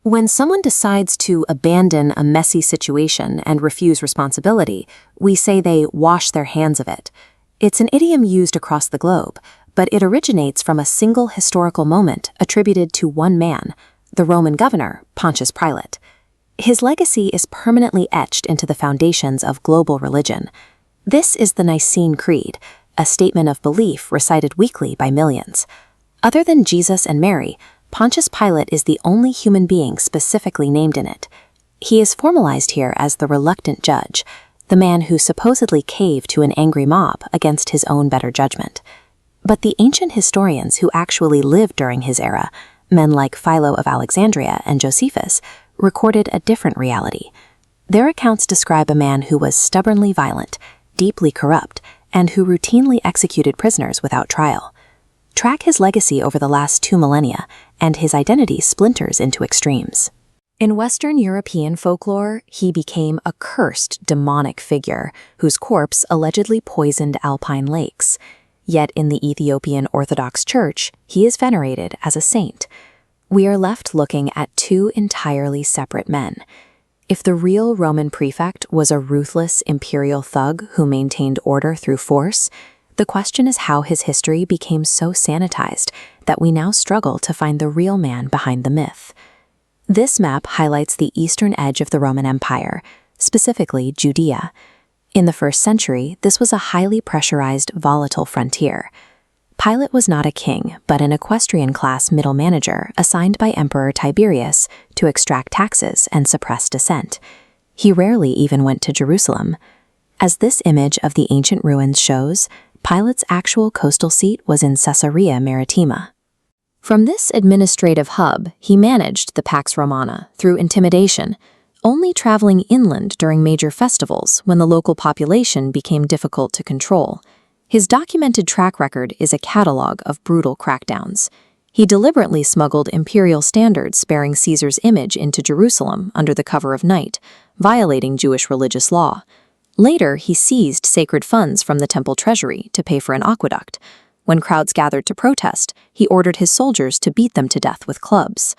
When someone decides to abandon a messy situation and refuse responsibility, we say they wash their hands of it. It's an idiom used across the globe, but it originates from a single historical moment attributed to one man, the Roman governor, Pontius Pilate. His legacy is permanently etched into the foundations of global religion. This is the Nicene Creed, a statement of belief recited weekly by millions. Other than Jesus and Mary, Pontius Pilate is the only human being specifically named in it. He is formalized here as the reluctant judge, the man who supposedly caved to an angry mob against his own better judgment. But the ancient historians who actually lived during his era, men like Philo of Alexandria and Josephus, recorded a different reality. Their accounts describe a man who was stubbornly violent, deeply corrupt, and who routinely executed prisoners without trial. Track his legacy over the last 2 millennia, and his identity splinters into extremes. In Western European folklore, he became a cursed, demonic figure whose corpse allegedly poisoned alpine lakes. Yet in the Ethiopian Orthodox Church, he is venerated as a saint. We are left looking at 2 entirely separate men. If the real Roman prefect was a ruthless imperial thug who maintained order through force, the question is how his history became so sanitized that we now struggle to find the real man behind the myth. This map highlights the eastern edge of the Roman Empire, specifically Judea. In the 1st century, this was a highly pressurized, volatile frontier. Pilate was not a king, but an equestrian-class middle manager assigned by Emperor Tiberius to extract taxes and suppress dissent. He rarely even went to Jerusalem. As this image of the ancient ruins shows, Pilate's actual coastal seat was in Caesarea Maritima. From this administrative hub, he managed the Pax Romana through intimidation, only traveling inland during major festivals when the local population became difficult to control. His documented track record is a catalog of brutal crackdowns. He deliberately smuggled imperial standards bearing Caesar's image into Jerusalem under the cover of night, violating Jewish religious law. Later, he seized sacred funds from the temple treasury to pay for an aqueduct. When crowds gathered to protest, he ordered his soldiers to beat them to death with clubs.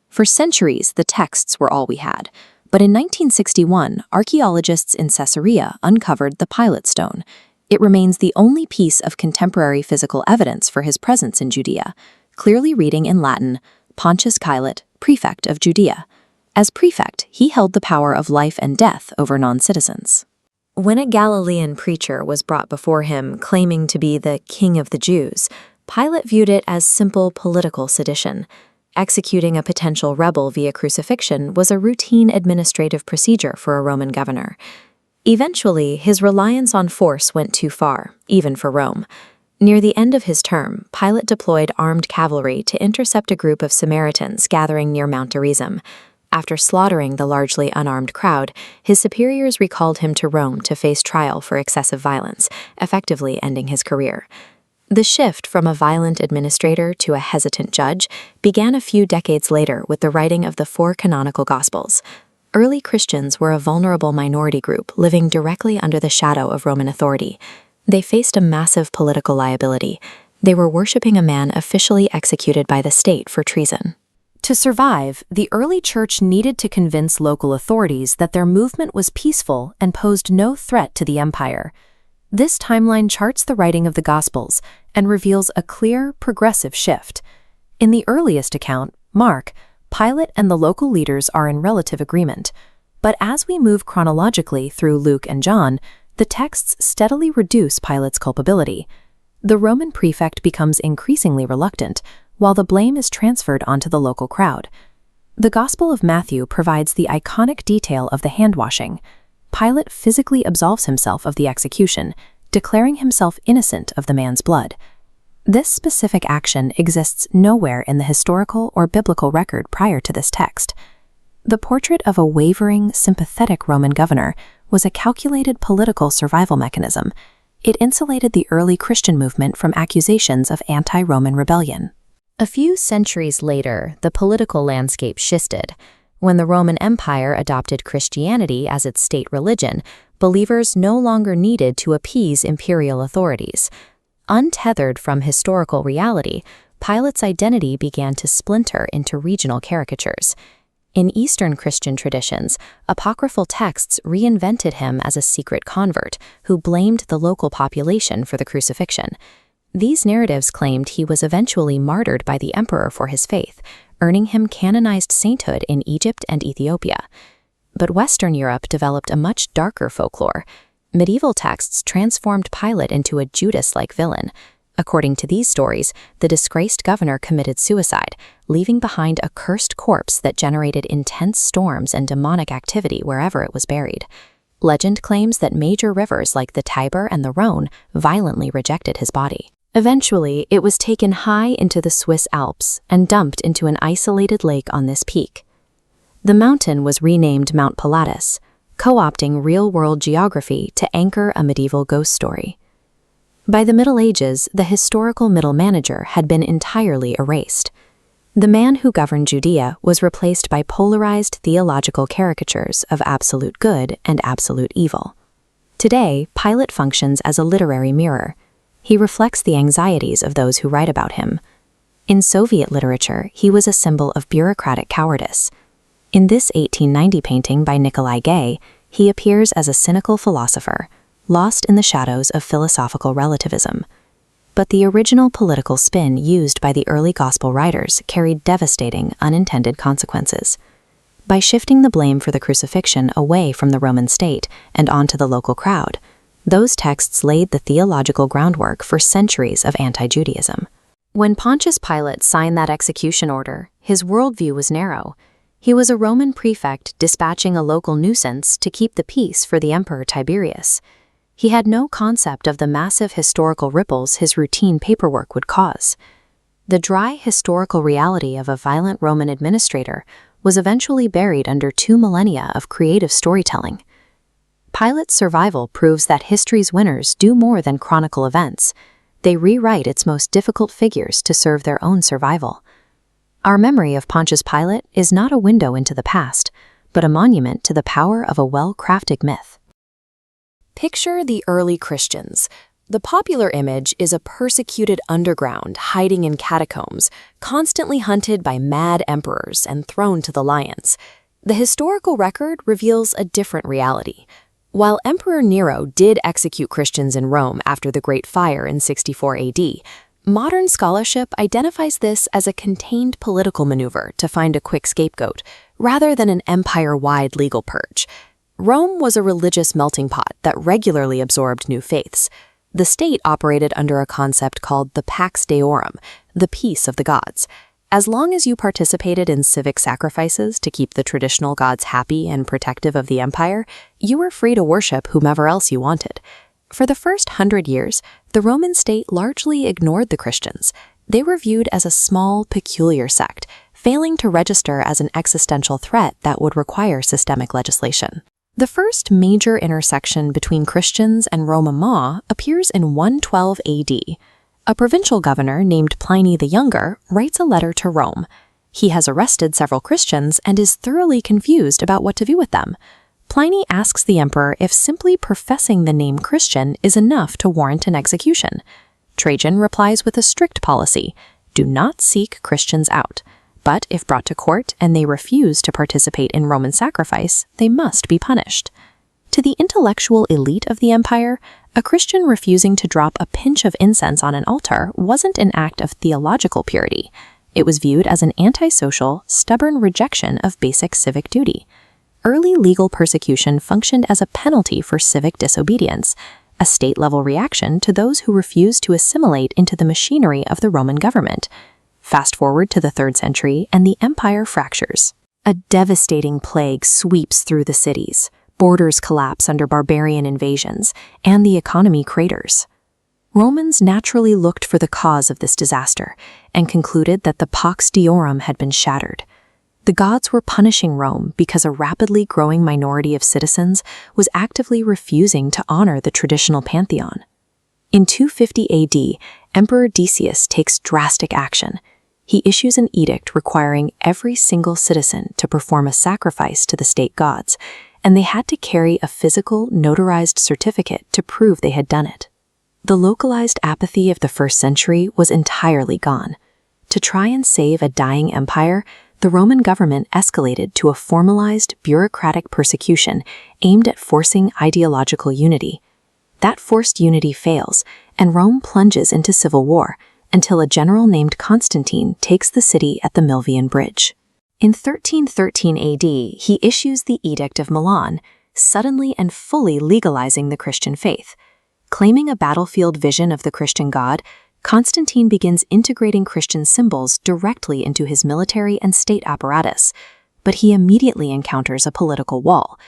For centuries, the texts were all we had. But in 1961, archaeologists in Caesarea uncovered the Pilate Stone. It remains the only piece of contemporary physical evidence for his presence in Judea, clearly reading in Latin, Pontius Pilate, prefect of Judea. As prefect, he held the power of life and death over non-citizens. When a Galilean preacher was brought before him claiming to be the King of the Jews, Pilate viewed it as simple political sedition. Executing a potential rebel via crucifixion was a routine administrative procedure for a Roman governor. Eventually, his reliance on force went too far, even for Rome. Near the end of his term, Pilate deployed armed cavalry to intercept a group of Samaritans gathering near Mount Gerizim. After slaughtering the largely unarmed crowd, his superiors recalled him to Rome to face trial for excessive violence, effectively ending his career. The shift from a violent administrator to a hesitant judge began a few decades later with the writing of the 4 canonical Gospels. Early Christians were a vulnerable minority group living directly under the shadow of Roman authority. They faced a massive political liability. They were worshiping a man officially executed by the state for treason. To survive, the early church needed to convince local authorities that their movement was peaceful and posed no threat to the empire. This timeline charts the writing of the Gospels and reveals a clear, progressive shift. In the earliest account, Mark, Pilate and the local leaders are in relative agreement. But as we move chronologically through Luke and John, the texts steadily reduce Pilate's culpability. The Roman prefect becomes increasingly reluctant, while the blame is transferred onto the local crowd. The Gospel of Matthew provides the iconic detail of the hand-washing. Pilate physically absolves himself of the execution, declaring himself innocent of the man's blood. This specific action exists nowhere in the historical or biblical record prior to this text. The portrait of a wavering, sympathetic Roman governor was a calculated political survival mechanism. It insulated the early Christian movement from accusations of anti-Roman rebellion. A few centuries later, the political landscape shifted. When the Roman Empire adopted Christianity as its state religion, believers no longer needed to appease imperial authorities. Untethered from historical reality, Pilate's identity began to splinter into regional caricatures. In Eastern Christian traditions, apocryphal texts reinvented him as a secret convert who blamed the local population for the crucifixion. These narratives claimed he was eventually martyred by the emperor for his faith, earning him canonized sainthood in Egypt and Ethiopia. But Western Europe developed a much darker folklore. Medieval texts transformed Pilate into a Judas-like villain. According to these stories, the disgraced governor committed suicide, leaving behind a cursed corpse that generated intense storms and demonic activity wherever it was buried. Legend claims that major rivers like the Tiber and the Rhone violently rejected his body. Eventually, it was taken high into the Swiss Alps and dumped into an isolated lake on this peak. The mountain was renamed Mount Pilatus, co-opting real-world geography to anchor a medieval ghost story. By the Middle Ages, the historical middle manager had been entirely erased. The man who governed Judea was replaced by polarized theological caricatures of absolute good and absolute evil. Today, Pilate functions as a literary mirror. He reflects the anxieties of those who write about him. In Soviet literature, he was a symbol of bureaucratic cowardice. In this 1890 painting by Nikolai Gay, he appears as a cynical philosopher, lost in the shadows of philosophical relativism. But the original political spin used by the early gospel writers carried devastating, unintended consequences. By shifting the blame for the crucifixion away from the Roman state and onto the local crowd, those texts laid the theological groundwork for centuries of anti-Judaism. When Pontius Pilate signed that execution order, his worldview was narrow. He was a Roman prefect dispatching a local nuisance to keep the peace for the Emperor Tiberius. He had no concept of the massive historical ripples his routine paperwork would cause. The dry historical reality of a violent Roman administrator was eventually buried under 2 millennia of creative storytelling. Pilate's survival proves that history's winners do more than chronicle events. They rewrite its most difficult figures to serve their own survival. Our memory of Pontius Pilate is not a window into the past, but a monument to the power of a well-crafted myth. Picture the early Christians. The popular image is a persecuted underground hiding in catacombs, constantly hunted by mad emperors and thrown to the lions. The historical record reveals a different reality. While Emperor Nero did execute Christians in Rome after the Great Fire in 64 AD, modern scholarship identifies this as a contained political maneuver to find a quick scapegoat, rather than an empire-wide legal purge. Rome was a religious melting pot that regularly absorbed new faiths. The state operated under a concept called the Pax Deorum, the peace of the gods. As long as you participated in civic sacrifices to keep the traditional gods happy and protective of the empire, you were free to worship whomever else you wanted. For the first 100 years, the Roman state largely ignored the Christians. They were viewed as a small, peculiar sect, failing to register as an existential threat that would require systemic legislation. The first major intersection between Christians and Roman law appears in 112 AD. A provincial governor named Pliny the Younger writes a letter to Rome. He has arrested several Christians and is thoroughly confused about what to do with them. Pliny asks the emperor if simply professing the name Christian is enough to warrant an execution. Trajan replies with a strict policy: do not seek Christians out. But if brought to court and they refuse to participate in Roman sacrifice, they must be punished. To the intellectual elite of the empire, a Christian refusing to drop a pinch of incense on an altar wasn't an act of theological purity. It was viewed as an antisocial, stubborn rejection of basic civic duty. Early legal persecution functioned as a penalty for civic disobedience, a state-level reaction to those who refused to assimilate into the machinery of the Roman government. Fast forward to the 3rd century, and the empire fractures. A devastating plague sweeps through the cities. Borders collapse under barbarian invasions, and the economy craters. Romans naturally looked for the cause of this disaster and concluded that the Pax Deorum had been shattered. The gods were punishing Rome because a rapidly growing minority of citizens was actively refusing to honor the traditional pantheon. In 250 AD, Emperor Decius takes drastic action. He issues an edict requiring every single citizen to perform a sacrifice to the state gods, and they had to carry a physical, notarized certificate to prove they had done it. The localized apathy of the 1st century was entirely gone. To try and save a dying empire, the Roman government escalated to a formalized, bureaucratic persecution aimed at forcing ideological unity. That forced unity fails, and Rome plunges into civil war until a general named Constantine takes the city at the Milvian Bridge. In 1313 AD, he issues the Edict of Milan, suddenly and fully legalizing the Christian faith. Claiming a battlefield vision of the Christian God, Constantine begins integrating Christian symbols directly into his military and state apparatus, but he immediately encounters a political wall.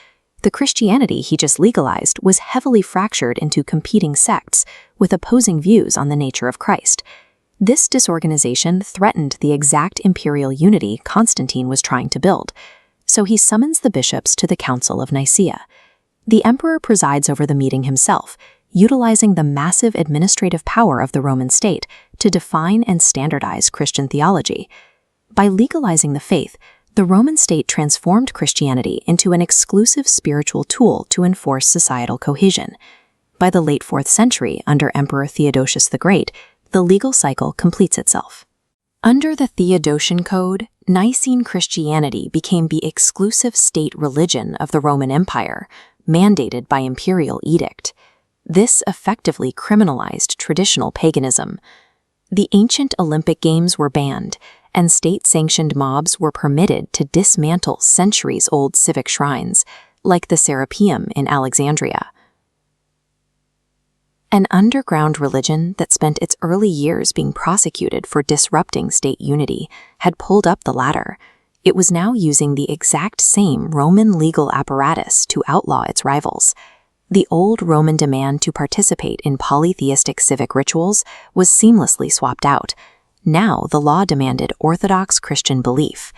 The Christianity he just legalized was heavily fractured into competing sects with opposing views on the nature of Christ. This disorganization threatened the exact imperial unity Constantine was trying to build, so he summons the bishops to the Council of Nicaea. The emperor presides over the meeting himself, utilizing the massive administrative power of the Roman state to define and standardize Christian theology. By legalizing the faith, the Roman state transformed Christianity into an exclusive spiritual tool to enforce societal cohesion. By the late 4th century, under Emperor Theodosius the Great, the legal cycle completes itself. Under the Theodosian Code, Nicene Christianity became the exclusive state religion of the Roman Empire, mandated by imperial edict. This effectively criminalized traditional paganism. The ancient Olympic Games were banned, and state-sanctioned mobs were permitted to dismantle centuries-old civic shrines, like the Serapeum in Alexandria. An underground religion that spent its early years being prosecuted for disrupting state unity had pulled up the ladder. It was now using the exact same Roman legal apparatus to outlaw its rivals. The old Roman demand to participate in polytheistic civic rituals was seamlessly swapped out. Now the law demanded Orthodox Christian belief.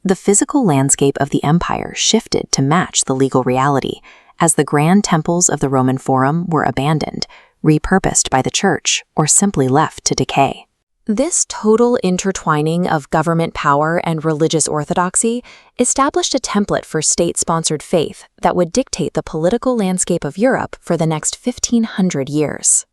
The physical landscape of the empire shifted to match the legal reality, as the grand temples of the Roman Forum were abandoned, repurposed by the church, or simply left to decay. This total intertwining of government power and religious orthodoxy established a template for state-sponsored faith that would dictate the political landscape of Europe for the next 1,500 years.